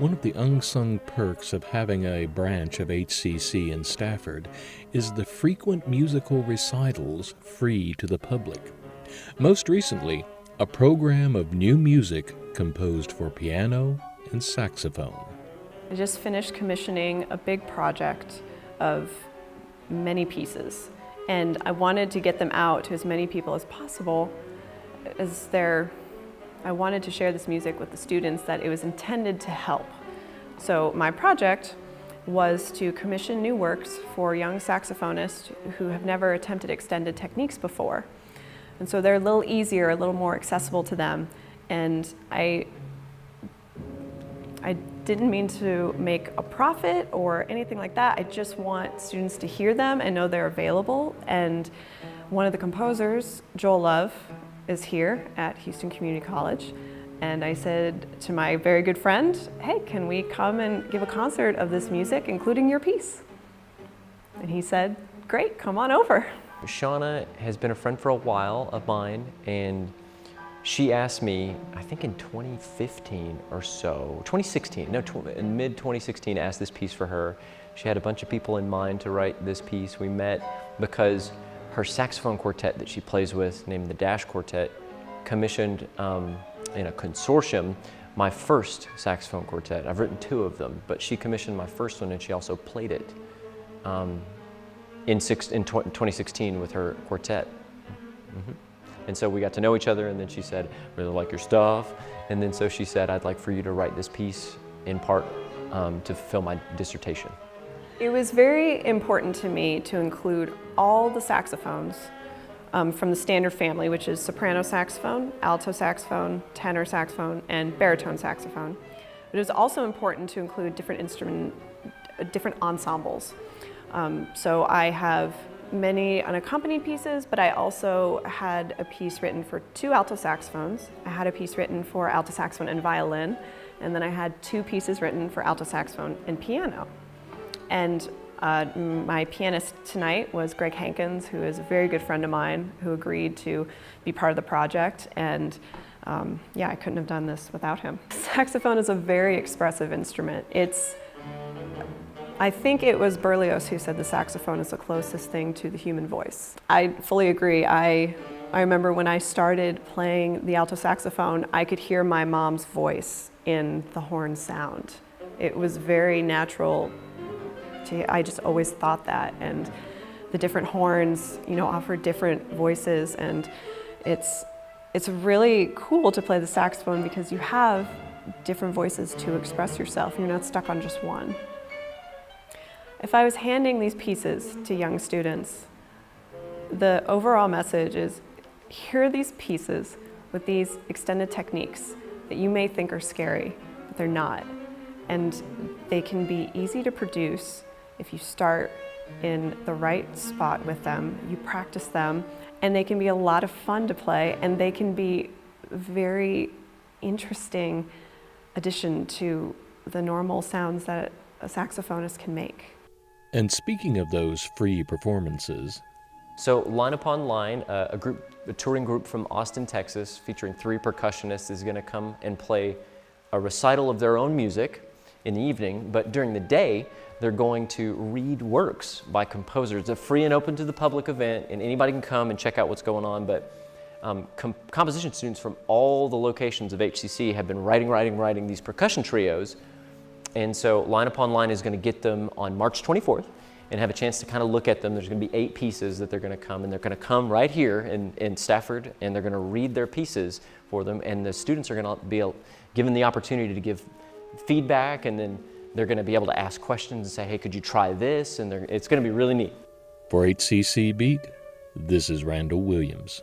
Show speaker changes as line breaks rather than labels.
One of the unsung perks of having a branch of HCC in Stafford is the frequent musical recitals free to the public. Most recently, a program of new music composed for piano and saxophone.
I just finished commissioning a big project of many pieces, and I wanted to get them out to as many people as possible. I wanted to share this music with the students that it was intended to help. So my project was to commission new works for young saxophonists who have never attempted extended techniques before. And so they're a little easier, a little more accessible to them. And I didn't mean to make a profit or anything like that. I just want students to hear them and know they're available. And one of the composers, Joel Love, is here at Houston Community College. And I said to my very good friend, hey, can we come and give a concert of this music, including your piece? And he said, great, come on over.
Shauna has been a friend for a while of mine, and she asked me, I think in 2015 or so, 2016, no, in mid-2016, asked this piece for her. She had a bunch of people in mind to write this piece. We met because her saxophone quartet that she plays with, named the Dash Quartet, commissioned in a consortium my first saxophone quartet. I've written 2 of them, but she commissioned my first one and she also played it in 2016 with her quartet. And so we got to know each other, and then she said, really like your stuff. And then so she said, I'd like for you to write this piece in part to fulfill my dissertation.
It was very important to me to include all the saxophones from the standard family, which is soprano saxophone, alto saxophone, tenor saxophone, and baritone saxophone. But it was also important to include different ensembles. So I have many unaccompanied pieces, but I also had a piece written for 2 alto saxophones. I had a piece written for alto saxophone and violin, and then I had 2 pieces written for alto saxophone and piano. And my pianist tonight was Greg Hankins, who is a very good friend of mine, who agreed to be part of the project. And yeah, I couldn't have done this without him. Saxophone is a very expressive instrument. I think it was Berlioz who said the saxophone is the closest thing to the human voice. I fully agree. I remember when I started playing the alto saxophone, I could hear my mom's voice in the horn sound. It was very natural. I just always thought that, and the different horns, offer different voices, and it's really cool to play the saxophone because you have different voices to express yourself. You're not stuck on just one. If I was handing these pieces to young students, the overall message is, here are these pieces with these extended techniques that you may think are scary, but they're not. And they can be easy to produce if you start in the right spot with them, you practice them, and they can be a lot of fun to play, and they can be a very interesting addition to the normal sounds that a saxophonist can make.
And speaking of those free performances,
so Line Upon Line, a touring group from Austin, Texas, featuring 3 percussionists, is going to come and play a recital of their own music in the evening, but during the day, they're going to read works by composers. It's a free and open to the public event, and anybody can come and check out what's going on, but composition students from all the locations of HCC have been writing these percussion trios, and so Line Upon Line is going to get them on March 24th and have a chance to kind of look at them. There's going to be 8 pieces that they're going to come, and they're going to come right here in Stafford, and they're going to read their pieces for them, and the students are going to be given the opportunity to give feedback, and then they're going to be able to ask questions and say, hey, could you try this? And it's going to be really neat.
For HCC Beat, this is Randall Williams.